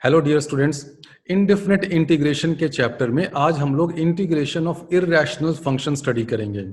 Hello dear students, indefinite integration के chapter में आज हम लोग integration of irrational function study करेंगे।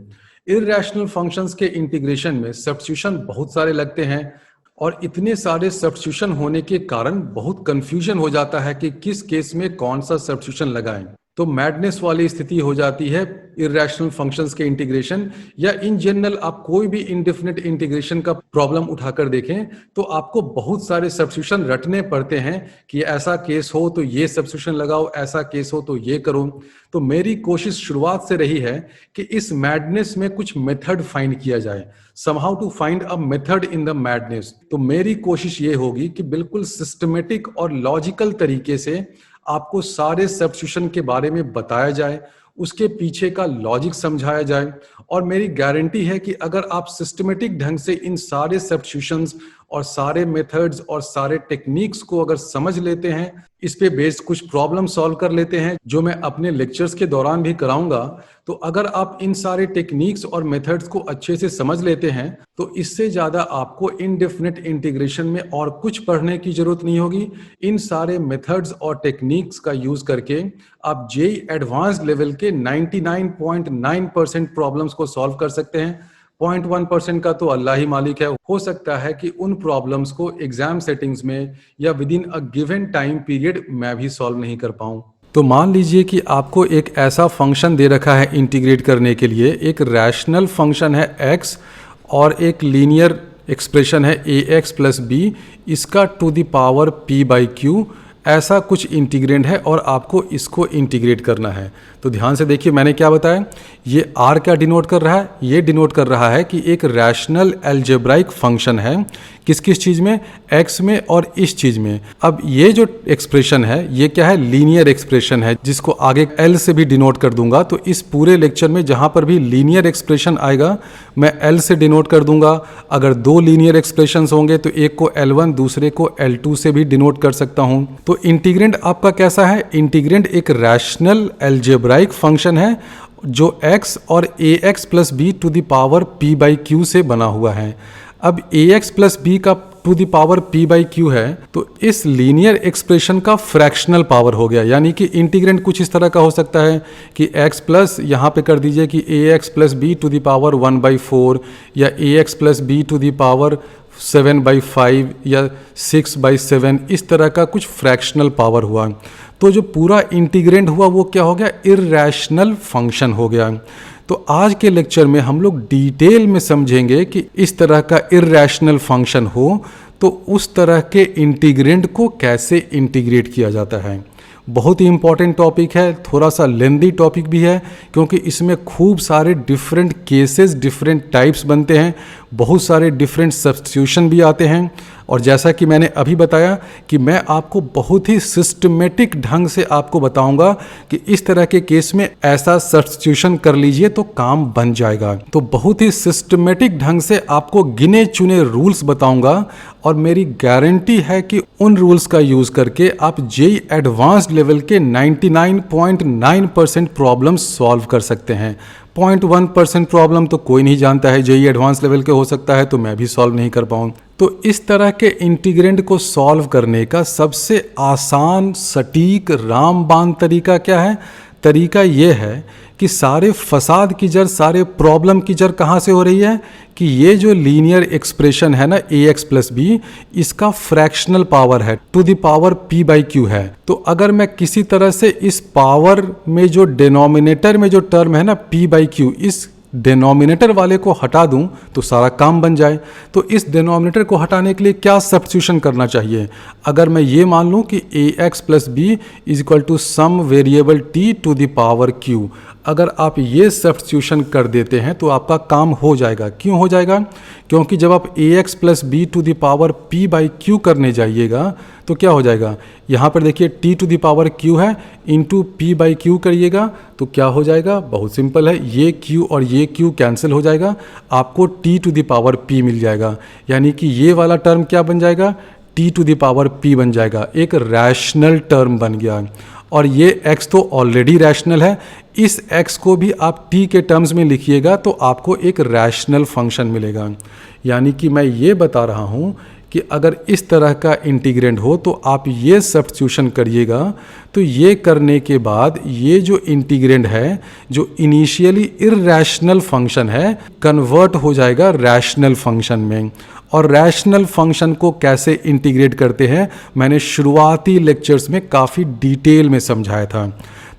इररेशनल फंक्शंस के इंटीग्रेशन में सब्स्टिट्यूशन बहुत सारे लगते हैं और इतने सारे सब्स्टिट्यूशन होने के कारण बहुत कंफ्यूजन हो जाता है कि किस केस में कौन सा सब्स्टिट्यूशन लगाएं। तो मैडनेस वाली स्थिति हो जाती है इररेशनल फंक्शंस के इंटीग्रेशन, या इन जनरल आप कोई भी इनडेफिनेट इंटीग्रेशन का प्रॉब्लम उठाकर देखें तो आपको बहुत सारे सब्स्टिट्यूशन रटने पड़ते हैं कि ऐसा केस हो तो ये सब्स्टिट्यूशन लगाओ, ऐसा केस हो तो ये करो। तो मेरी कोशिश शुरुआत से रही है कि इस मैडनेस में कुछ मेथड फाइंड किया जाए, somehow to find a method in the madness। तो मेरी कोशिश ये होगी कि बिल्कुल सिस्टमेटिक और लॉजिकल तरीके से आपको सारे सब्स्टिट्यूशन के बारे में बताया जाए, उसके पीछे का लॉजिक समझाया जाए। और मेरी गारंटी है कि अगर आप सिस्टमेटिक ढंग से इन सारे सब्स्टिट्यूशंस और सारे मेथड्स और सारे टेक्निक्स को अगर समझ लेते हैं, इस पे बेस्ड कुछ प्रॉब्लम सॉल्व कर लेते हैं जो मैं अपने लेक्चर्स के दौरान भी कराऊंगा, तो अगर आप इन सारे टेक्निक्स और मेथड्स को अच्छे से समझ लेते हैं तो इससे ज्यादा आपको इनडेफिनेट इंटीग्रेशन में और कुछ पढ़ने की जरूरत नहीं होगी। इन सारे मेथड्स और टेक्निक्स का यूज करके आप जेईई एडवांस्ड लेवल के 99.9% प्रॉब्लम्स को सॉल्व कर सकते हैं। 0.1% का तो अल्लाह ही मालिक है, हो सकता है कि उन प्रॉब्लम्स को एग्जाम सेटिंग्स में या with in a given time period मैं भी सॉल्व नहीं कर पाऊं। तो मान लीजिए कि आपको एक ऐसा फंक्शन दे रखा है इंटीग्रेट करने के लिए, एक रैशनल फंक्शन है x और एक लीनियर एक्सप्रेशन है ax प्लस b, इसका to the power p by Q, ऐसा कुछ इंटीग्रेंड है और आपको इसको इंटीग्रेट करना है। तो ध्यान से देखिए मैंने क्या बताया, ये r क्या डिनोट कर रहा है, ये डिनोट कर रहा है कि एक रैशनल अलजेब्राइक फंक्शन है किस किस चीज़ में, x में और इस चीज़ में। अब ये जो एक्सप्रेशन है ये क्या है, लीनियर एक्सप्रेशन है, जिसको आगे l से भी डिनोट कर दूंगा। तो इस पूरे लेक्चर में जहाँ पर भी लीनियर एक्सप्रेशन आएगा मैं l से डिनोट कर दूंगा। अगर दो लीनियर एक्सप्रेशंस होंगे तो एक को L1 दूसरे को L2 से भी डिनोट कर सकता हूँ। तो इंटीग्रेंड आपका कैसा है, इंटीग्रेंड एक रैशनल अलजेब्राइक फंक्शन है जो x और ax plus B to the power p by Q से बना हुआ है। अब ax plus B to the the power p by Q है तो इस लीनियर एक्सप्रेशन का फ्रैक्शनल पावर हो गया, यानी कि इंटीग्रेंड कुछ इस तरह का हो सकता है कि x प्लस यहाँ पे कर दीजिए कि ax plus B to the power 1/4 या ax plus B to the power 7/5 या 6/7, इस तरह का कुछ फ्रैक्शनल पावर हुआ। तो जो पूरा इंटीग्रेंड हुआ वो क्या हो गया, इररेशनल फंक्शन हो गया। तो आज के लेक्चर में हम लोग डिटेल में समझेंगे कि इस तरह का इररेशनल फंक्शन हो तो उस तरह के इंटीग्रेंड को कैसे इंटीग्रेट किया जाता है। बहुत ही इंपॉर्टेंट टॉपिक है, थोड़ा सा लेंदी टॉपिक भी है क्योंकि इसमें खूब सारे डिफरेंट केसेस, डिफरेंट टाइप्स बनते हैं, बहुत सारे डिफरेंट सब्स्टिट्यूशन भी आते हैं। और जैसा कि मैंने अभी बताया कि मैं आपको बहुत ही सिस्टमेटिक ढंग से आपको बताऊंगा कि इस तरह के केस में ऐसा सब्स्टिट्यूशन कर लीजिए तो काम बन जाएगा। तो बहुत ही सिस्टमेटिक ढंग से आपको गिने चुने रूल्स बताऊंगा और मेरी गारंटी है कि उन रूल्स का यूज करके आप जेईई एडवांस्ड लेवल के 99.9% प्रॉब्लम सॉल्व कर सकते हैं। 0.1% प्रॉब्लम तो कोई नहीं जानता है, जेईई एडवांस लेवल के हो सकता है तो मैं भी सॉल्व नहीं कर पाऊँ। तो इस तरह के इंटीग्रेंड को सॉल्व करने का सबसे आसान, सटीक, रामबाण तरीका क्या है, तरीका ये है कि सारे फसाद की जड़, सारे प्रॉब्लम की जड़ कहाँ से हो रही है कि ये जो लीनियर एक्सप्रेशन है ना ax प्लस बी, इसका फ्रैक्शनल पावर है to the power p by Q है। तो अगर मैं किसी तरह से इस पावर में जो डिनोमिनेटर में जो टर्म है ना p बाई क्यू, इस डिनोमिनेटर वाले को हटा दूं तो सारा काम बन जाए। तो इस डिनोमिनेटर को हटाने के लिए क्या सब्स्टिट्यूशन करना चाहिए, अगर मैं ये मान लूं कि ax plus B is equal to some variable t to the power q, अगर आप ये सब्स्टिट्यूशन कर देते हैं तो आपका काम हो जाएगा। क्यों हो जाएगा, क्योंकि जब आप ax plus B to the power p by Q करने जाइएगा तो क्या हो जाएगा, यहाँ पर देखिए t to the power q है, इंटू p बाई क्यू करिएगा तो क्या हो जाएगा, बहुत सिंपल है, ये q और ये q कैंसिल हो जाएगा, आपको t to the power p मिल जाएगा। यानी कि ये वाला टर्म क्या बन जाएगा, t to the power p बन जाएगा, एक रैशनल टर्म बन गया। और ये x तो ऑलरेडी रैशनल है, इस x को भी आप t के टर्म्स में लिखिएगा तो आपको एक रैशनल फंक्शन मिलेगा। यानी कि मैं ये बता रहा हूँ कि अगर इस तरह का इंटीग्रेंड हो तो आप ये सब्स्टिट्यूशन करिएगा, तो ये करने के बाद ये जो इंटीग्रेंड है, जो इनिशियली इर्रैशनल फंक्शन है, कन्वर्ट हो जाएगा रैशनल फंक्शन में। और रैशनल फंक्शन को कैसे इंटीग्रेट करते हैं मैंने शुरुआती लेक्चर्स में काफ़ी डिटेल में समझाया था।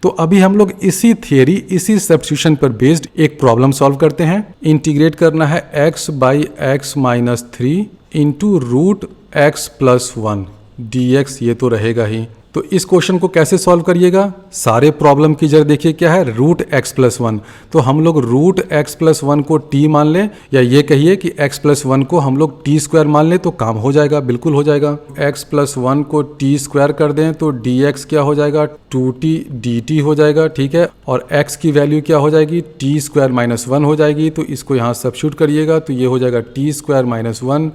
तो अभी हम लोग इसी थियरी, इसी सब्स्टिट्यूशन पर बेस्ड एक प्रॉब्लम सॉल्व करते हैं। इंटीग्रेट करना है x by x minus 3 into root X plus 1 dx, ये तो रहेगा ही। तो इस क्वेश्चन को कैसे सॉल्व करिएगा, सारे प्रॉब्लम की जड़ देखिए क्या है, रूट एक्स प्लस 1। तो हम लोग रूट एक्स प्लस 1 को t मान लें, या ये कहिए कि x प्लस 1 को हम लोग t स्क्वायर मान लें, तो काम हो जाएगा, बिल्कुल हो जाएगा। x प्लस 1 को t स्क्वायर कर दें तो dx क्या हो जाएगा, 2t dt हो जाएगा, ठीक है। और x की वैल्यू क्या हो जाएगी, t स्क्वायर माइनस 1 हो जाएगी। तो इसको यहाँ सब्स्टिट्यूट करिएगा तो ये हो जाएगा t स्क्वायर माइनस 1,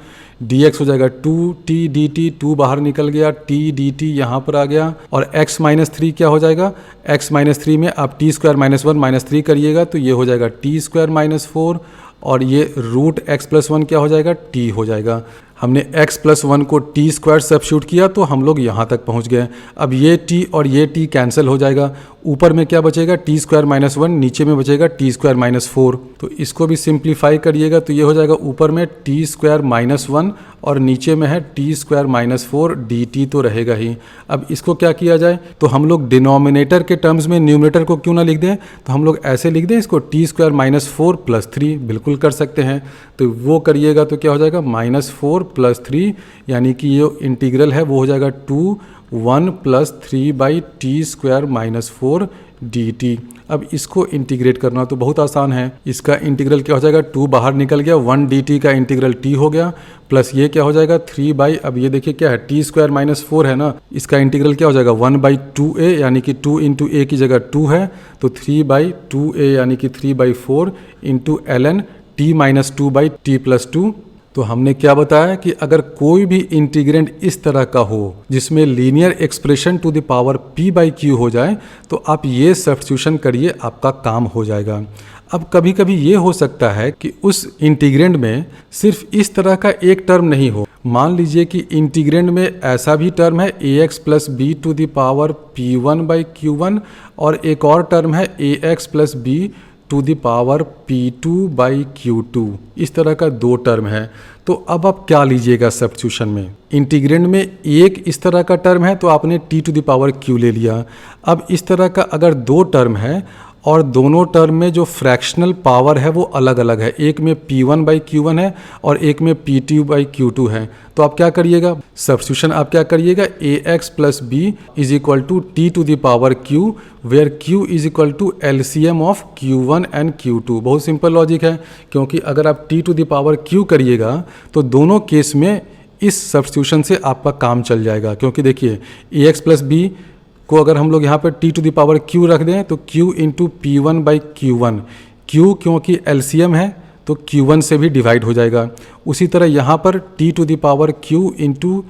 dx हो जाएगा 2t dt, 2 बाहर निकल गया, t dt यहाँ पर आ गया। और x माइनस 3 क्या हो जाएगा, x माइनस 3 में आप t स्क्वायर माइनस 1 माइनस 3 करिएगा तो ये हो जाएगा t स्क्वायर माइनस 4, और ये रूट x प्लस 1 क्या हो जाएगा, t हो जाएगा। हमने x प्लस 1 को t स्क्वायर सब्स्टिट्यूट किया तो हम लोग यहाँ तक पहुँच गए। अब ये t और ये t कैंसिल हो जाएगा, ऊपर में क्या बचेगा, t स्क्वायर माइनस 1, नीचे में बचेगा t स्क्वायर माइनस 4। तो इसको भी सिंप्लीफाई करिएगा तो ये हो जाएगा ऊपर में t स्क्वायर माइनस 1 और नीचे में है t स्क्वायर माइनस 4 dt, तो रहेगा ही। अब इसको क्या किया जाए, तो हम लोग डिनोमिनेटर के टर्म्स में न्यूमरेटर को क्यों ना लिख दें, तो हम लोग ऐसे लिख दें इसको t स्क्वायर माइनस 4 प्लस 3, बिल्कुल कर सकते हैं। तो वो करिएगा तो क्या हो जाएगा, माइनस 4 प्लस 3, यानी कि ये इंटीग्रल है वो हो जाएगा 2 1 plus 3 by T square minus 4 dt। अब इसको इंटीग्रेट करना तो बहुत आसान है। इसका इंटीग्रल क्या हो जाएगा, 2 बाहर निकल गया, 1 dt का इंटीग्रल t हो गया, प्लस ये क्या हो जाएगा 3 बाई, अब ये देखिए क्या है, t स्क्वायर माइनस 4 है ना, इसका इंटीग्रल क्या हो जाएगा 1 बाई 2a, यानी कि 2 इंटू ए की जगह 2 है, तो 3 बाई 2a यानी कि 3 by 4 into ln t minus 2 by t plus 2। तो हमने क्या बताया कि अगर कोई भी इंटीग्रेंड इस तरह का हो जिसमें linear expression to the power p by Q हो जाए तो आप ये सब्स्टिट्यूशन करिए, आपका काम हो जाएगा। अब कभी कभी ये हो सकता है कि उस इंटीग्रेंड में सिर्फ इस तरह का एक टर्म नहीं हो। मान लीजिए कि इंटीग्रेंड में ऐसा भी टर्म है ax plus B to the power p1 by q1 और एक और टर्म है ax plus B to the power p2 by q2, इस तरह का दो टर्म है। तो अब आप क्या लीजिएगा सब्स्टिट्यूशन में, इंटीग्रेंड में एक इस तरह का टर्म है तो आपने t to the power q ले लिया। अब इस तरह का अगर दो टर्म है और दोनों टर्म में जो फ्रैक्शनल पावर है वो अलग अलग है, एक में p1 बाई q1 है और एक में p2 बाई q2 है, तो आप क्या करिएगा, सब्स्टिट्यूशन आप क्या करिएगा, ax plus B is equal to T to the power q, where q is equal to LCM of q1 and q2। बहुत सिंपल लॉजिक है, क्योंकि अगर आप t to the power q करिएगा तो दोनों केस में इस सब्स्टिट्यूशन से आपका काम चल जाएगा। क्योंकि देखिए ax प्लस बी को अगर हम लोग यहाँ पर t to the power q रख दें तो q into P one by q1, q क्योंकि एलसीएम है तो q1 से भी डिवाइड हो जाएगा। उसी तरह यहाँ पर t to the power q into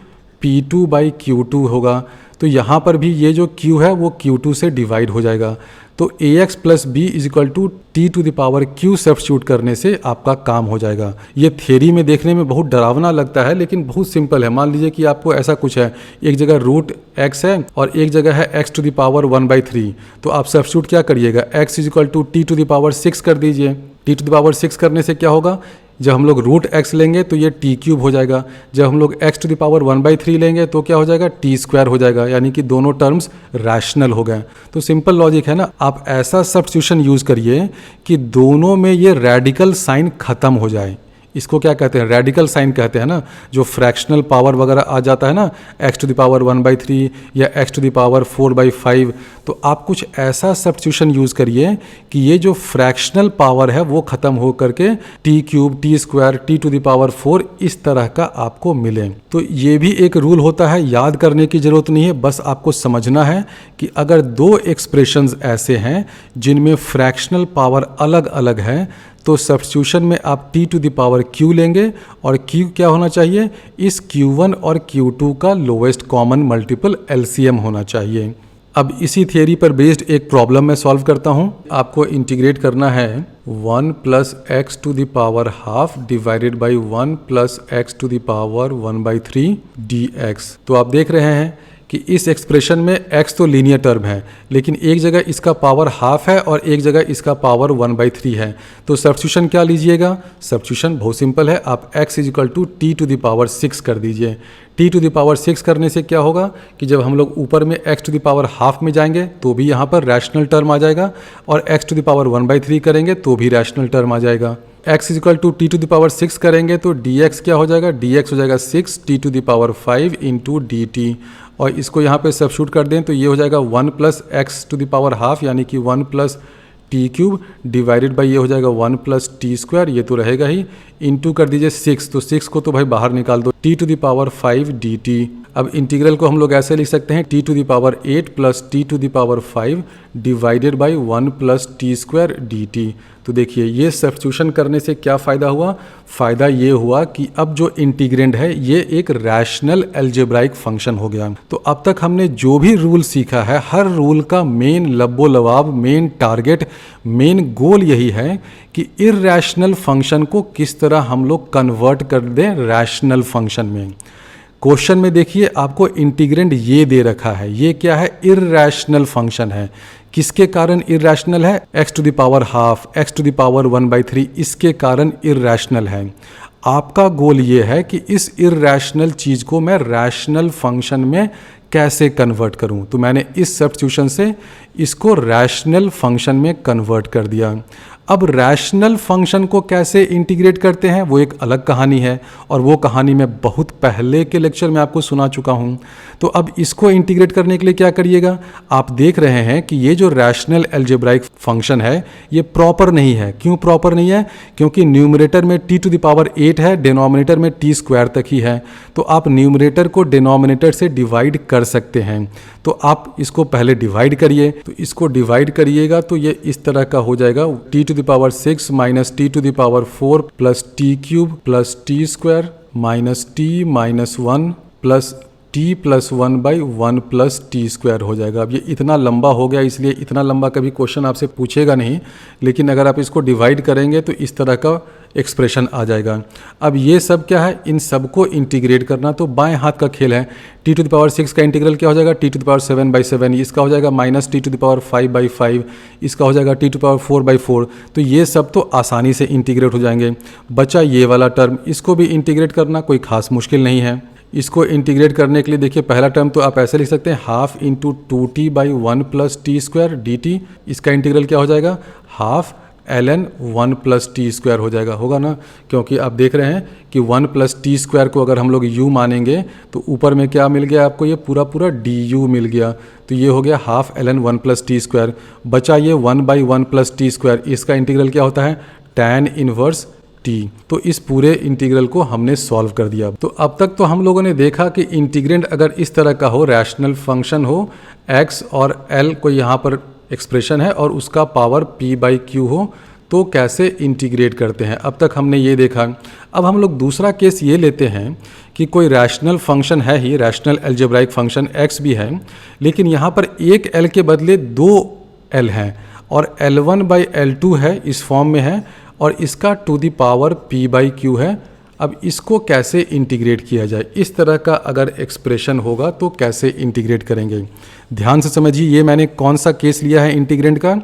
p2 by q2 होगा, तो यहाँ पर भी ये जो q है वो q2 से डिवाइड हो जाएगा। तो ax plus B is equal to T to the power q substitute करने से आपका काम हो जाएगा। ये थ्योरी में देखने में बहुत डरावना लगता है लेकिन बहुत सिंपल है। मान लीजिए कि आपको ऐसा कुछ है, एक जगह रूट x है और एक जगह है x टू द पावर 1/3, तो आप सब्स्टिट्यूट क्या करिएगा, x is equal to T to the power 6 कर दीजिए। टी टू द पावर 6 करने से क्या होगा, जब हम लोग रूट x लेंगे तो ये t क्यूब हो जाएगा, जब हम लोग x टू द पावर 1/3 लेंगे तो क्या हो जाएगा, t स्क्वायर हो जाएगा, यानी कि दोनों टर्म्स रैशनल हो गए। तो सिंपल लॉजिक है ना, आप ऐसा सब्स्टिट्यूशन यूज करिए कि दोनों में ये रेडिकल साइन खत्म हो जाए। इसको क्या कहते हैं, रेडिकल साइन कहते हैं ना, जो फ्रैक्शनल पावर वगैरह आ जाता है ना, x टू द पावर 1/3 या x टू द पावर 4/5, तो आप कुछ ऐसा सब्स्टिट्यूशन यूज़ करिए कि ये जो फ्रैक्शनल पावर है वो ख़त्म हो करके t cube, t square, t to the power 4 इस तरह का आपको मिले। तो ये भी एक रूल होता है, याद करने की ज़रूरत नहीं है, बस आपको समझना है कि अगर दो एक्सप्रेशंस ऐसे हैं जिनमें फ्रैक्शनल पावर अलग अलग है तो सब्स्टिट्यूशन में आप t to the power q लेंगे और q क्या होना चाहिए, इस q1 और q2 का लोएस्ट कॉमन मल्टीपल LCM होना चाहिए। अब इसी थियरी पर बेस्ड एक प्रॉब्लम मैं सॉल्व करता हूँ। आपको इंटीग्रेट करना है 1 plus x to the power half divided by 1 plus x to the power 1/3 dx। तो आप देख रहे हैं कि इस एक्सप्रेशन में x तो लीनियर टर्म है, लेकिन एक जगह इसका पावर हाफ है और एक जगह इसका पावर 1/3 है। तो सब्स्टिट्यूशन क्या लीजिएगा? सब्स्टिट्यूशन बहुत सिंपल है, आप x is equal to T to the power 6 कर दीजिए। टी टू द पावर 6 करने से क्या होगा कि जब हम लोग ऊपर में x to the power half में जाएंगे तो भी यहाँ पर रैशनल टर्म आ जाएगा, और x टू द पावर 1/3 करेंगे तो भी रैशनल टर्म आ जाएगा। x is equal to T to the power 6 करेंगे तो dx क्या हो जाएगा? dx हो जाएगा 6 t to the power 5 into dt, और इसको यहाँ पे सब्स्टिट्यूट कर दें तो ये हो जाएगा 1 plus x to the power half यानी कि 1 plus t cube divided by ये हो जाएगा 1 प्लस टी स्क्वायर, ये तो रहेगा ही, इंटू कर दीजिए 6, तो 6 को तो भाई बाहर निकाल दो, t to the power 5 dt। अब इंटीग्रल को हम लोग ऐसे लिख सकते हैं t to the power 8 plus t to the power 5 divided by 1 plus t square dt। तो देखिए ये सब्स्टिट्यूशन करने से क्या फ़ायदा हुआ? फ़ायदा ये हुआ कि अब जो इंटीग्रेंड है ये एक रैशनल अलजेब्राइक फंक्शन हो गया। तो अब तक हमने जो भी रूल सीखा है, हर रूल का मेन लब्बो लवाब, मेन टारगेट, मेन गोल यही है कि इर्रैशनल फंक्शन को किस तरह हम लोग कन्वर्ट कर दें रैशनल फंक्शन में। क्वेश्चन में देखिए आपको इंटीग्रेंड ये दे रखा है, ये क्या है? इर्रैशनल फंक्शन है। किसके कारण इर्रैशनल है? x to the power half, x to the power 1/3, इसके कारण इर्रैशनल है। आपका गोल ये है कि इस इर्रैशनल चीज़ को मैं रैशनल फंक्शन में कैसे कन्वर्ट करूं। तो मैंने इस सब्स्टिट्यूशन से इसको रैशनल फंक्शन में कन्वर्ट कर दिया। अब रैशनल फंक्शन को कैसे इंटीग्रेट करते हैं वो एक अलग कहानी है, और वो कहानी मैं बहुत पहले के लेक्चर में आपको सुना चुका हूँ। तो अब इसको इंटीग्रेट करने के लिए क्या करिएगा? आप देख रहे हैं कि ये जो रैशनल अलजेब्राइक फंक्शन है ये प्रॉपर नहीं है। क्यों प्रॉपर नहीं है? क्योंकि न्यूमरेटर में टी टू द पावर 8 है, डिनोमिनेटर में टी स्क्वायर तक ही है। तो आप न्यूमरेटर को डिनोमिनेटर से डिवाइड कर सकते हैं। तो आप इसको पहले डिवाइड करिए, तो इसको डिवाइड करिएगा तो ये इस तरह का हो जाएगा, t to the power 6 minus t to the power 4 plus t cube plus t square minus t minus 1 plus t plus 1/1 plus t square हो जाएगा। अब ये इतना लंबा हो गया, इसलिए इतना लंबा कभी क्वेश्चन आपसे पूछेगा नहीं, लेकिन अगर आप इसको डिवाइड करेंगे तो इस तरह का एक्सप्रेशन आ जाएगा। अब ये सब क्या है? इन सब को इंटीग्रेट करना तो बाएं हाथ का खेल है। टी टू द पावर 6 का इंटीग्रल क्या हो जाएगा? टी टू द पावर 7/7, इसका हो जाएगा minus t to the power 5/5, इसका हो जाएगा टी टू द पावर 4/4। तो ये सब तो आसानी से इंटीग्रेट हो जाएंगे। बचा ये वाला टर्म, इसको भी इंटीग्रेट करना कोई खास मुश्किल नहीं है। इसको इंटीग्रेट करने के लिए देखिए पहला टर्म तो आप ऐसे लिख सकते हैं half into 2t/1 plus t square dt। इसका इंटीग्रल क्या हो जाएगा? Half ln 1 plus t square हो जाएगा, होगा ना? क्योंकि आप देख रहे हैं कि 1 प्लस टी स्क्वायर को अगर हम लोग u मानेंगे तो ऊपर में क्या मिल गया आपको? ये पूरा पूरा du मिल गया। तो ये हो गया half ln 1 plus t square. बचा ये 1/1 प्लस टी स्क्वायर, इसका इंटीग्रल क्या होता है? tan inverse t। तो इस पूरे इंटीग्रल को हमने सॉल्व कर दिया। तो अब तक तो हम लोगों ने देखा कि इंटीग्रेंड अगर इस तरह का हो, रैशनल फंक्शन हो, x और l को यहाँ पर एक्सप्रेशन है और उसका पावर p/q हो, तो कैसे इंटीग्रेट करते हैं। अब तक हमने ये देखा। अब हम लोग दूसरा केस ये लेते हैं कि कोई रैशनल फंक्शन है ही, रैशनल अलजेब्राइक फंक्शन x भी है, लेकिन यहाँ पर एक l के बदले 2 l हैं और L1/L2 है, इस फॉर्म में है, और इसका टू द पावर p/q है। अब इसको कैसे इंटीग्रेट किया जाए? इस तरह का अगर एक्सप्रेशन होगा तो कैसे इंटीग्रेट करेंगे? ध्यान से समझिए, ये मैंने कौन सा केस लिया है इंटीग्रेंड का।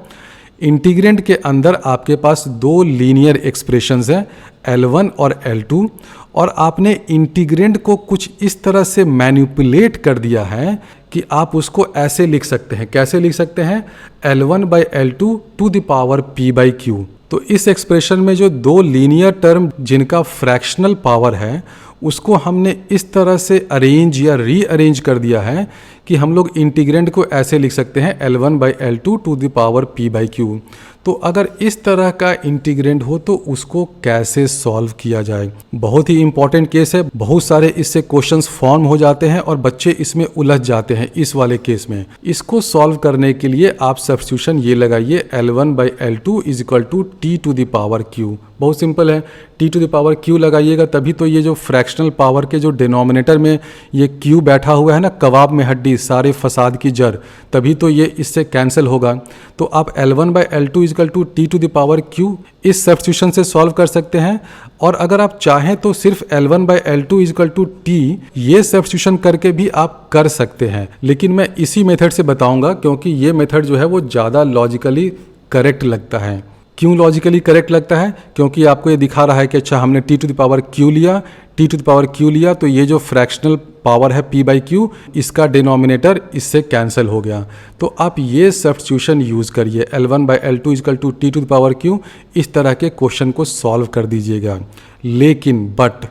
इंटीग्रेंड के अंदर आपके पास 2 लीनियर एक्सप्रेशंस हैं, L1 और L2, और आपने इंटीग्रेंड को कुछ इस तरह से मैनिपुलेट कर दिया है कि आप उसको ऐसे लिख सकते हैं। कैसे लिख सकते हैं? L1/L2 to the power p/q। तो इस एक्सप्रेशन में जो 2 लीनियर टर्म जिनका फ्रैक्शनल पावर है उसको हमने इस तरह से अरेंज या रीअरेंज कर दिया है कि हम लोग इंटीग्रेंड को ऐसे लिख सकते हैं L1/L2 to the power p/q। तो अगर इस तरह का इंटीग्रेंड हो तो उसको कैसे सॉल्व किया जाए? बहुत ही इंपॉर्टेंट केस है, बहुत सारे इससे क्वेश्चंस फॉर्म हो जाते हैं और बच्चे इसमें उलझ जाते हैं। इस वाले केस में इसको सॉल्व करने के लिए आप सब्स्टिट्यूशन ये लगाइए, L1/L2 is equal to T to the power q। बहुत सिंपल है, t to the power q लगाइएगा तभी तो ये जो फ्रैक्शनल पावर के जो डिनोमिनेटर में ये q बैठा हुआ है ना, कबाब में हड्डी, टी, सारे फसाद की जड़, तभी तो ये इससे कैंसिल होगा। तो आप L1/L2 equal to T to the power q इस सब्स्टिट्यूशन से सॉल्व कर सकते हैं। और अगर आप चाहें तो सिर्फ L1/L2 इक्वल टू टी ये सब्स्टिट्यूशन करके भी आप कर सकते हैं, लेकिन मैं इसी मेथड से बताऊंगा क्योंकि ये मेथड जो है वो ज़्यादा लॉजिकली करेक्ट लगता है। क्यों लॉजिकली करेक्ट लगता है? क्योंकि आपको ये दिखा रहा है कि अच्छा हमने t to the power q लिया, t to the power q लिया, तो ये जो फ्रैक्शनल पावर है p/q, इसका डिनोमिनेटर इससे कैंसिल हो गया। तो आप ये सब्स्टिट्यूशन यूज़ करिए, L1/L2 equal to T to the power q, इस तरह के क्वेश्चन को सॉल्व कर दीजिएगा। लेकिन बट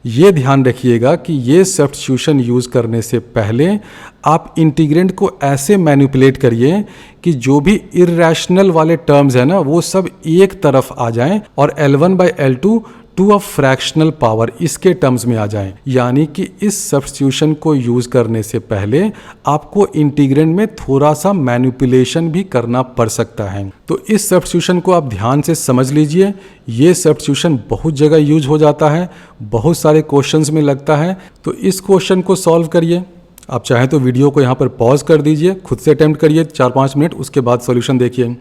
ये ध्यान रखिएगा कि ये सब्स्टिट्यूशन यूज़ करने से पहले आप इंटीग्रेंड को ऐसे मैनिपुलेट करिए कि जो भी इर्रेशनल वाले टर्म्स हैं ना वो सब एक तरफ आ जाएं और L1/L2 to a fractional power इसके टर्म्स में आ जाएं। यानी कि इस सब्स्टिट्यूशन को यूज़ करने से पहले आपको इंटीग्रेंड में थोड़ा सा मैनिपुलेशन भी करना पड़ सकता है। तो इस सब्स्टिट्यूशन को आप ध्यान से समझ लीजिए। ये सब्स्टिट्यूशन बहुत जगह यूज हो जाता है, बहुत सारे क्वेश्चंस में लगता है। तो इस क्वेश्चन को सॉल्व करिए। आप चाहें तो वीडियो को यहाँ पर पॉज कर दीजिए, खुद से अटेम्प्ट करिए 4-5 मिनट, उसके बाद सॉल्यूशन देखिए।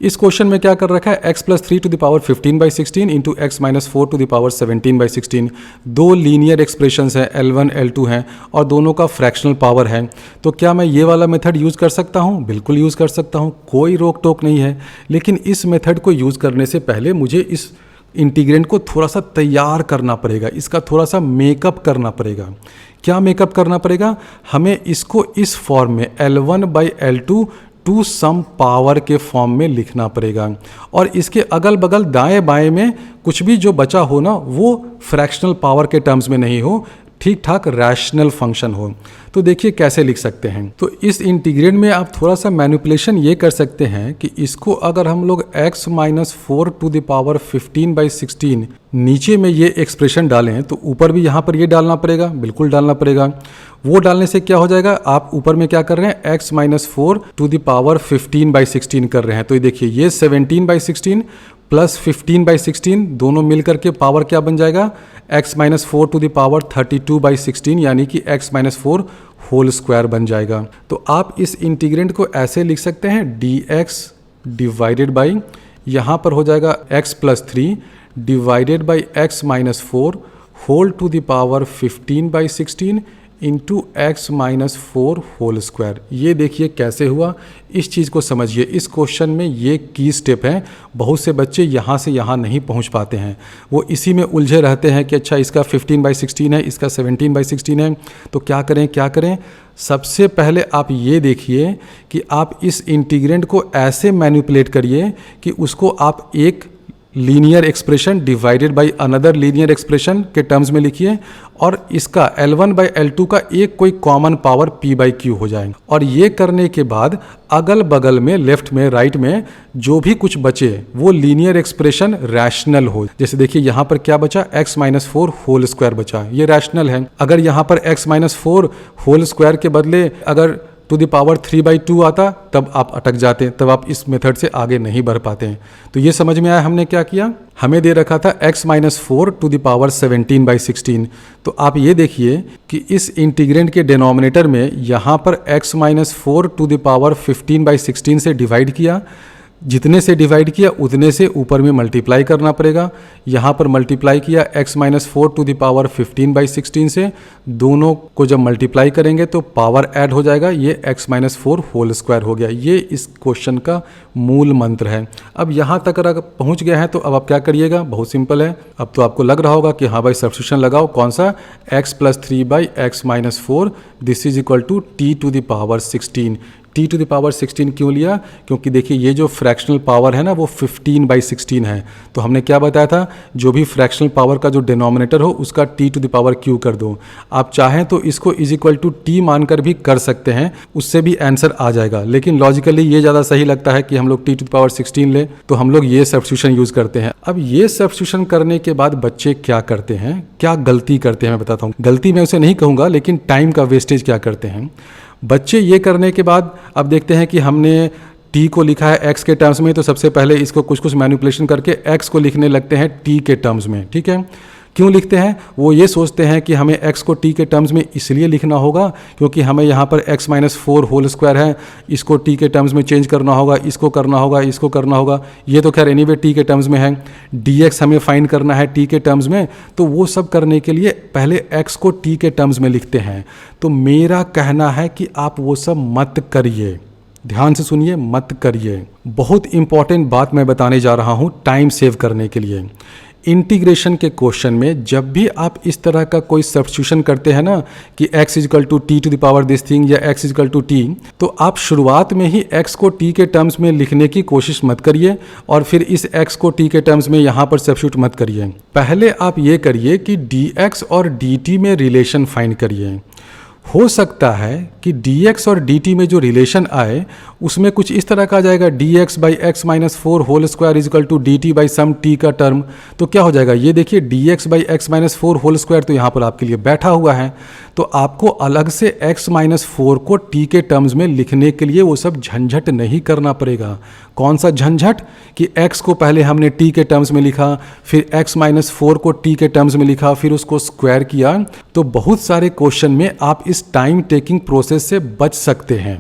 इस क्वेश्चन में क्या कर रखा है, x + 3 to the power 15/16 into x - 4 to the power 17/16। दो लीनियर एक्सप्रेशंस हैं, L1 L2 हैं और दोनों का फ्रैक्शनल पावर है। तो क्या मैं ये वाला मेथड यूज़ कर सकता हूँ? बिल्कुल यूज़ कर सकता हूँ, कोई रोक टोक नहीं है। लेकिन इस मेथड को यूज़ करने से पहले मुझे इस इंटीग्रेंड को थोड़ा सा तैयार करना पड़ेगा, इसका थोड़ा सा मेकअप करना पड़ेगा। क्या मेकअप करना पड़ेगा? हमें इसको इस फॉर्म में L1/L2 टू सम पावर के फॉर्म में लिखना पड़ेगा और इसके अगल बगल दाएं बाएं में कुछ भी जो बचा हो ना वो फ्रैक्शनल पावर के टर्म्स में नहीं हो, ठीक ठाक रैशनल फंक्शन हो। तो देखिए कैसे लिख सकते हैं। तो इस इंटीग्रेंड में आप थोड़ा सा मैनिपुलेशन ये कर सकते हैं कि इसको अगर हम लोग x - 4 टू द पावर 15/16 नीचे में ये एक्सप्रेशन डालें तो ऊपर भी यहाँ पर ये डालना पड़ेगा, बिल्कुल डालना पड़ेगा। वो डालने से क्या हो जाएगा, आप ऊपर में क्या कर रहे हैं, x - 4 टू द पावर 15/16 कर रहे हैं। तो ये देखिए ये 17/16 प्लस 15/16 दोनों मिलकर के पावर क्या बन जाएगा, x - 4 टू द पावर 32/16 यानी कि x - 4 होल स्क्वायर बन जाएगा। तो आप इस इंटीग्रेंड को ऐसे लिख सकते हैं dx डिवाइडेड बाई, यहाँ पर हो जाएगा x + 3 divided by x - 4 whole to the power 15/16 into x - 4 whole square. ये देखिए कैसे हुआ, इस चीज़ को समझिए। इस क्वेश्चन में ये की स्टेप है, बहुत से बच्चे यहाँ से यहाँ नहीं पहुँच पाते हैं, वो इसी में उलझे रहते हैं कि अच्छा इसका 15/16 है, इसका 17/16 है, तो क्या करें। सबसे पहले आप ये देखिए कि आप इस इंटीग्रेंड को ऐसे मैनिपुलेट करिए कि उसको आप एक linear expression divided by another linear expression के टर्म्स में लिखिए और इसका L1/L2 का एक कोई कॉमन पावर p/q हो जाए। और ये करने के बाद अगल बगल में लेफ्ट में राइट में जो भी कुछ बचे वो लीनियर एक्सप्रेशन रैशनल हो। जैसे देखिए यहाँ पर क्या बचा, x - 4 होल स्क्वायर बचा, ये रैशनल है। अगर यहाँ पर x - 4 होल स्क्वायर के बदले अगर टू द पावर 3/2 आता तब आप अटक जाते, तब आप इस मेथड से आगे नहीं बढ़ पाते हैं। तो ये समझ में आया हमने क्या किया। हमें दे रखा था x - 4 टू द पावर 17/16। तो आप ये देखिए कि इस इंटीग्रेंड के डिनोमिनेटर में यहाँ पर x - 4 टू द पावर 15/16 से डिवाइड किया, जितने से डिवाइड किया उतने से ऊपर में मल्टीप्लाई करना पड़ेगा। यहाँ पर मल्टीप्लाई किया x - 4 टू द पावर 15/16 से, दोनों को जब मल्टीप्लाई करेंगे तो पावर ऐड हो जाएगा, ये x - 4 होल स्क्वायर हो गया। ये इस क्वेश्चन का मूल मंत्र है। अब यहाँ तक अगर पहुँच गया है तो अब आप क्या करिएगा, बहुत सिंपल है। अब तो आपको लग रहा होगा कि हाँ भाई सब्स्टिट्यूशन लगाओ, कौन सा, x + 3/x - 4 this is equal to t to the power 16। t to the power 16 क्यों लिया, क्योंकि देखिए ये जो फ्रैक्शनल पावर है ना वो 15/16 है। तो हमने क्या बताया था, जो भी फ्रैक्शनल पावर का जो डिनोमिनेटर हो उसका t to the power q कर दो। आप चाहें तो इसको इज इक्वल टू t मानकर भी कर सकते हैं, उससे भी आंसर आ जाएगा। लेकिन लॉजिकली ये ज़्यादा सही लगता है कि हम लोग t टू द पावर 16 ले, तो हम लोग ये सब्स्टिट्यूशन यूज़ करते हैं। अब ये सब्स्टिट्यूशन करने के बाद बच्चे क्या करते हैं, क्या गलती करते हैं, मैं बताता हूँ। गलती मैं उसे नहीं कहूँगा, लेकिन टाइम का वेस्टेज क्या करते हैं बच्चे। ये करने के बाद अब देखते हैं कि हमने t को लिखा है x के टर्म्स में, तो सबसे पहले इसको कुछ मैनिपुलेशन करके x को लिखने लगते हैं t के टर्म्स में। ठीक है, क्यों लिखते हैं? वो ये सोचते हैं कि हमें x को t के टर्म्स में इसलिए लिखना होगा क्योंकि हमें यहाँ पर x माइनस 4 होल स्क्वायर है, इसको t के टर्म्स में चेंज करना होगा, इसको करना होगा, इसको करना होगा। ये तो खैर एनीवे t के टर्म्स में है, dx हमें फाइंड करना है t के टर्म्स में, तो वो सब करने के लिए पहले x को t के टर्म्स में लिखते हैं। तो मेरा कहना है कि आप वो सब मत करिए, ध्यान से सुनिए, मत करिए। बहुत इंपॉर्टेंट बात मैं बताने जा रहा हूँ टाइम सेव करने के लिए। इंटीग्रेशन के क्वेश्चन में जब भी आप इस तरह का कोई सब्स्टिट्यूशन करते हैं ना कि x is equal to T to the power this thing या x इजकल टू टी, तो आप शुरुआत में ही x को t के टर्म्स में लिखने की कोशिश मत करिए और फिर इस x को t के टर्म्स में यहाँ पर सब्स्टिट्यूट मत करिए। पहले आप ये करिए कि dx और dt में रिलेशन फाइंड करिए। हो सकता है कि dx और dt में जो रिलेशन आए उसमें कुछ इस तरह का आ जाएगा, dx by x minus 4 whole square is equal to dt by some t का टर्म। तो क्या हो जाएगा, ये देखिए dx by x minus 4 whole square तो यहाँ पर आपके लिए बैठा हुआ है। तो आपको अलग से x माइनस 4 को t के टर्म्स में लिखने के लिए वो सब झंझट नहीं करना पड़ेगा। कौन सा झंझट कि x को पहले हमने t के टर्म्स में लिखा, फिर x माइनस 4 को t के टर्म्स में लिखा, फिर उसको स्क्वायर किया। तो बहुत सारे क्वेश्चन में आप इस टाइम टेकिंग प्रोसेस से बच सकते हैं।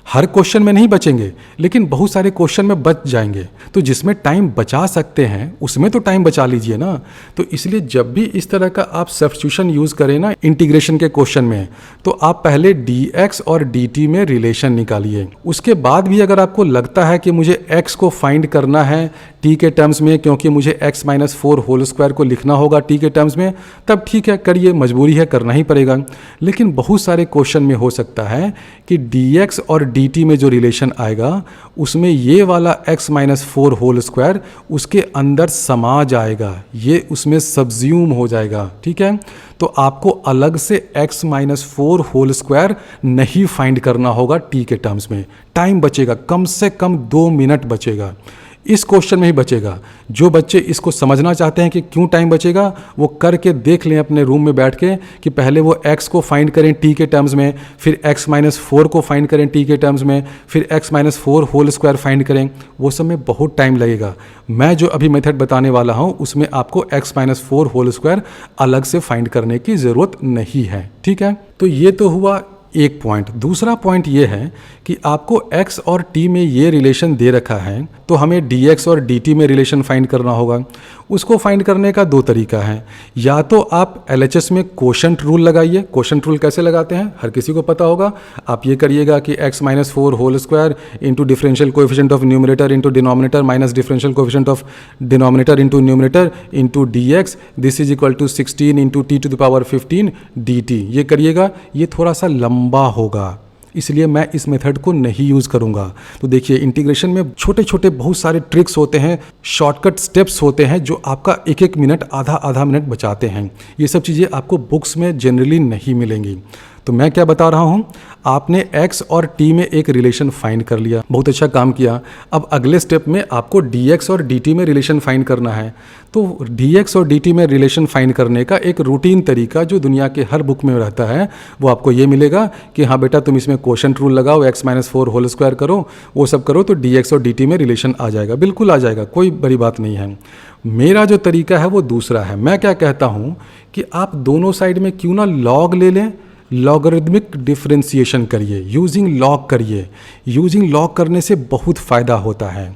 हर क्वेश्चन में नहीं बचेंगे लेकिन बहुत सारे क्वेश्चन में बच जाएंगे। तो जिसमें टाइम बचा सकते हैं उसमें तो टाइम बचा लीजिए ना। तो इसलिए जब भी इस तरह का आप सब्स्टिट्यूशन यूज करें ना इंटीग्रेशन के क्वेश्चन में, तो आप पहले dx और dt में रिलेशन निकालिए। उसके बाद भी अगर आपको लगता है कि मुझे x को फाइंड करना है t के टर्म्स में क्योंकि मुझे x माइनस 4 होल स्क्वायर को लिखना होगा t के टर्म्स में, तब ठीक है, करिए, मजबूरी है, करना ही पड़ेगा। लेकिन बहुत सारे क्वेश्चन में हो सकता है कि dx और dt में जो रिलेशन आएगा उसमें ये वाला x माइनस 4 होल स्क्वायर उसके अंदर समा जाएगा, ये उसमें सब्ज्यूम हो जाएगा। ठीक है, तो आपको अलग से x माइनस 4 होल स्क्वायर नहीं फाइंड करना होगा t के टर्म्स में। टाइम बचेगा, कम से कम 2 मिनट बचेगा, इस क्वेश्चन में ही बचेगा। जो बच्चे इसको समझना चाहते हैं कि क्यों टाइम बचेगा, वो करके देख लें अपने रूम में बैठ के कि पहले वो x को फाइंड करें t के टर्म्स में, फिर x माइनस 4 को फाइंड करें t के टर्म्स में, फिर x minus 4 whole square find करें। वो सब में बहुत टाइम लगेगा। मैं जो अभी मेथड बताने वाला हूँ उसमें आपको x माइनस 4 होल स्क्वायर अलग से फाइंड करने की ज़रूरत नहीं है। ठीक है, तो ये तो हुआ एक पॉइंट। दूसरा पॉइंट ये है कि आपको x और t में ये रिलेशन दे रखा है, तो हमें dx और dt में रिलेशन फाइंड करना होगा। उसको फाइंड करने का 2 तरीका है। या तो आप LHS में कोशेंट रूल लगाइए। कोशेंट रूल कैसे लगाते हैं हर किसी को पता होगा। आप ये करिएगा कि x minus 4 whole square into differential coefficient of numerator into denominator minus differential coefficient of denominator into numerator into dx this is equal to 16 into t to the power 15 dt। ये करिएगा, ये थोड़ा सा लंबा होगा, इसलिए मैं इस मेथड को नहीं यूज़ करूंगा। तो देखिए, इंटीग्रेशन में छोटे छोटे बहुत सारे ट्रिक्स होते हैं, शॉर्टकट स्टेप्स होते हैं जो आपका 1-1 मिनट, आधा मिनट बचाते हैं। ये सब चीज़ें आपको बुक्स में जनरली नहीं मिलेंगी। तो मैं क्या बता रहा हूँ, आपने x और t में एक रिलेशन फाइंड कर लिया, बहुत अच्छा काम किया। अब अगले स्टेप में आपको dx और dt में रिलेशन फाइंड करना है। तो dx और dt में रिलेशन फाइंड करने का एक रूटीन तरीका जो दुनिया के हर बुक में रहता है वो आपको ये मिलेगा कि हाँ बेटा, तुम इसमें कोशेंट रूल लगाओ, x माइनस 4 होल स्क्वायर करो, वो सब करो तो dx और dt में रिलेशन आ जाएगा। बिल्कुल आ जाएगा, कोई बड़ी बात नहीं है। मेरा जो तरीका है वो दूसरा है। मैं क्या कहता हूँ कि आप दोनों साइड में क्यों ना लॉग ले लें, लॉगरिदमिक डिफरेंशिएशन करिए, यूजिंग लॉग करिए। यूजिंग लॉग करने से बहुत फ़ायदा होता है।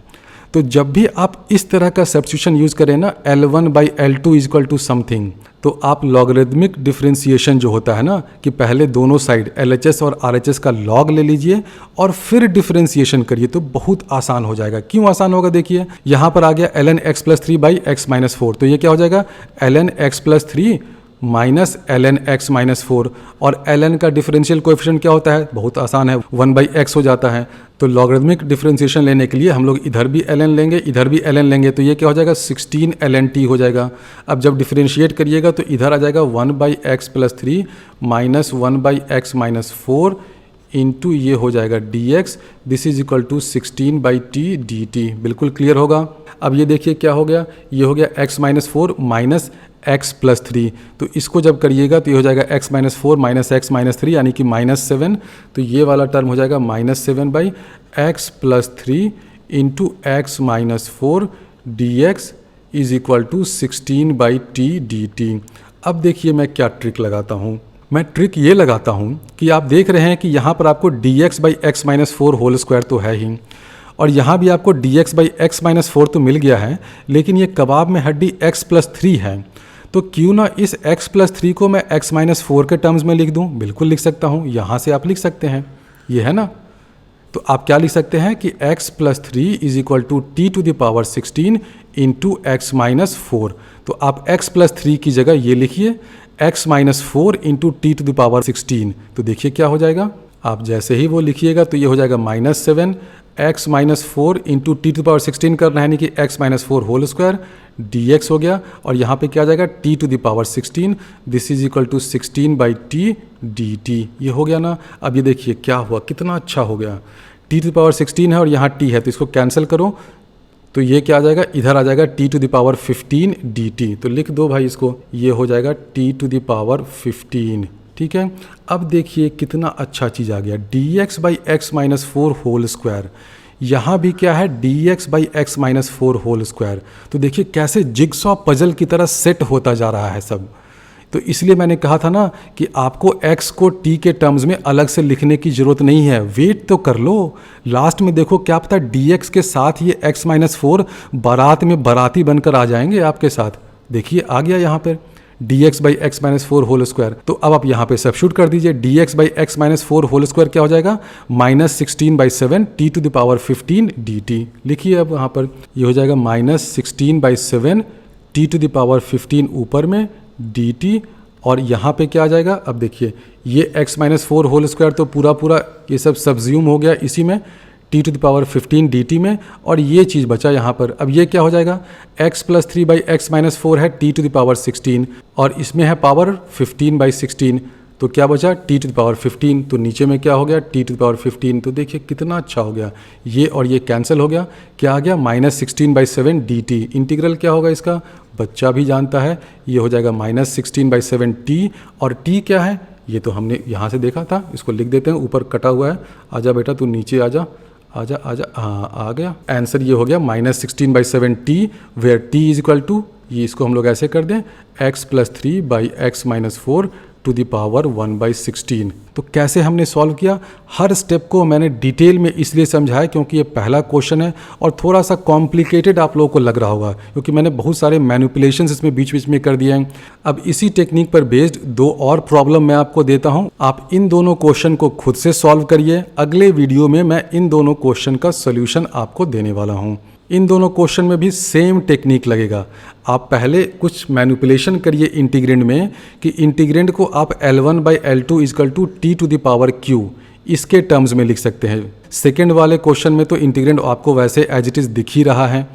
तो जब भी आप इस तरह का सब्स्टिट्यूशन यूज़ करें ना, L1 by L2 is equal to something, तो आप लॉगरिदमिक डिफरेंशिएशन जो होता है ना कि पहले दोनों साइड LHS और RHS का लॉग ले लीजिए और फिर डिफरेंशिएशन करिए, तो बहुत आसान हो जाएगा। क्यों आसान होगा, देखिए यहाँ पर आ गया ln x plus 3 by x minus 4, तो ये क्या हो जाएगा ln x plus 3 minus ln x minus 4। और ln का डिफरेंशियल कोएफिशिएंट क्या होता है, बहुत आसान है, 1 बाई एक्स हो जाता है। तो लॉगरिदमिक डिफरेंशिएशन लेने के लिए हम लोग इधर भी ln लेंगे, इधर भी ln लेंगे, तो ये क्या हो जाएगा 16 ln t हो जाएगा। अब जब डिफरेंशिएट करिएगा तो इधर आ जाएगा 1 by x plus 3 minus 1 by x minus 4 into ये हो जाएगा dx this is equal to 16 by t dt। बिल्कुल क्लियर होगा। अब ये देखिए क्या हो गया, ये हो गया x minus 4 minus x plus 3, तो इसको जब करिएगा तो ये हो जाएगा x minus 4 minus x minus 3 यानी कि माइनस 7, तो ये वाला टर्म हो जाएगा minus 7 by x plus 3 into x minus 4 dx is equal to 16/t/dt। अब देखिए मैं क्या ट्रिक लगाता हूँ। मैं ट्रिक ये लगाता हूँ कि आप देख रहे हैं कि यहाँ पर आपको dx/x-4 होल स्क्वायर तो है ही, और यहाँ भी आपको dx/x-4 तो मिल गया है, लेकिन ये कबाब में हड्डी x+3 है। तो क्यों ना इस x+3 को मैं x-4 के टर्म्स में लिख दूँ। बिल्कुल लिख सकता हूँ, यहाँ से आप लिख सकते हैं, ये है ना। तो आप क्या लिख सकते हैं कि x+3 is equal to t⁻16 into x-4। तो आप x+3 की जगह ये लिखिए x-4 इंटू t⁻16। तो देखिए क्या हो जाएगा, आप जैसे ही वो लिखिएगा तो ये हो जाएगा -7 x-4 इंटू t⁻16 करना है, यानी कि x-4 होल स्क्वायर dx हो गया, और यहाँ पे क्या आ जाएगा t⁻16, this is equal to 16/t/dt। ये हो गया ना। अब ये देखिए क्या हुआ, कितना अच्छा हो गया। t⁻16 है और यहाँ t है, तो इसको कैंसिल करो, तो ये क्या आ जाएगा, इधर आ जाएगा t⁻15/dt। तो लिख दो भाई इसको, ये हो जाएगा t⁻15। ठीक है। अब देखिए कितना अच्छा चीज़ आ गया, dx/x-4 होल स्क्वायर। यहाँ भी क्या है, dx/x-4 होल स्क्वायर। तो देखिए कैसे जिगसॉ पजल की तरह सेट होता जा रहा है सब। तो इसलिए मैंने कहा था ना कि आपको x को t के टर्म्स में अलग से लिखने की ज़रूरत नहीं है, वेट तो कर लो। लास्ट में देखो क्या पता dx के साथ ये x-4 बारात में बाराती बनकर आ जाएंगे आपके साथ। देखिए आ गया यहाँ पर dx/x-4 होल स्क्वायर। तो अब आप यहाँ पे सब्स्टिट्यूट कर दीजिए, dx/x-4 होल स्क्वायर क्या हो जाएगा, -16/7 t⁻15/dt। लिखिए अब यहाँ पर, ये हो जाएगा -16/7 t⁻15 ऊपर में dt, और यहाँ पे क्या आ जाएगा, अब देखिए ये x-4 होल स्क्वायर तो पूरा ये सब सब्ज्यूम हो गया इसी में t⁻15 dt में, और ये चीज़ बचा यहाँ पर। अब ये क्या हो जाएगा, x+3/x-4 है t⁻16, और इसमें है पावर 15/16, तो क्या बचा t⁻15। तो नीचे में क्या हो गया t⁻15। तो देखिए कितना अच्छा हो गया, ये और ये कैंसिल हो गया, क्या आ गया -16/7 dt। इंटीग्रल क्या होगा इसका, बच्चा भी जानता है, ये हो जाएगा -16/7 t, और t क्या है ये तो हमने यहाँ से देखा था, इसको लिख देते हैं, ऊपर कटा हुआ है। आजा बेटा तू नीचे आजा, आजा आजा, हाँ आ गया आंसर। ये हो गया -16/7 t, where t is equal to, ये इसको हम लोग ऐसे कर दें x+3/x-4 टू द पावर 1/16। तो कैसे हमने सॉल्व किया, हर स्टेप को मैंने डिटेल में इसलिए समझाया क्योंकि ये पहला क्वेश्चन है और थोड़ा सा कॉम्प्लिकेटेड आप लोगों को लग रहा होगा, क्योंकि मैंने बहुत सारे मैनिपुलेशंस इसमें बीच बीच में कर दिए हैं। अब इसी टेक्निक पर बेस्ड दो और प्रॉब्लम मैं आपको देता हूं, आप इन दोनों क्वेश्चन को खुद से सॉल्व करिए। अगले वीडियो में मैं इन दोनों क्वेश्चन का सोल्यूशन आपको देने वाला हूँ। इन दोनों क्वेश्चन में भी सेम टेक्निक लगेगा। आप पहले कुछ मैनिपुलेशन करिए इंटीग्रेंड में, कि इंटीग्रेंड को आप L1/L2 = t⁻q इसके टर्म्स में लिख सकते हैं। सेकेंड वाले क्वेश्चन में तो इंटीग्रेंड आपको वैसे एज इट इज़ दिख ही रहा है।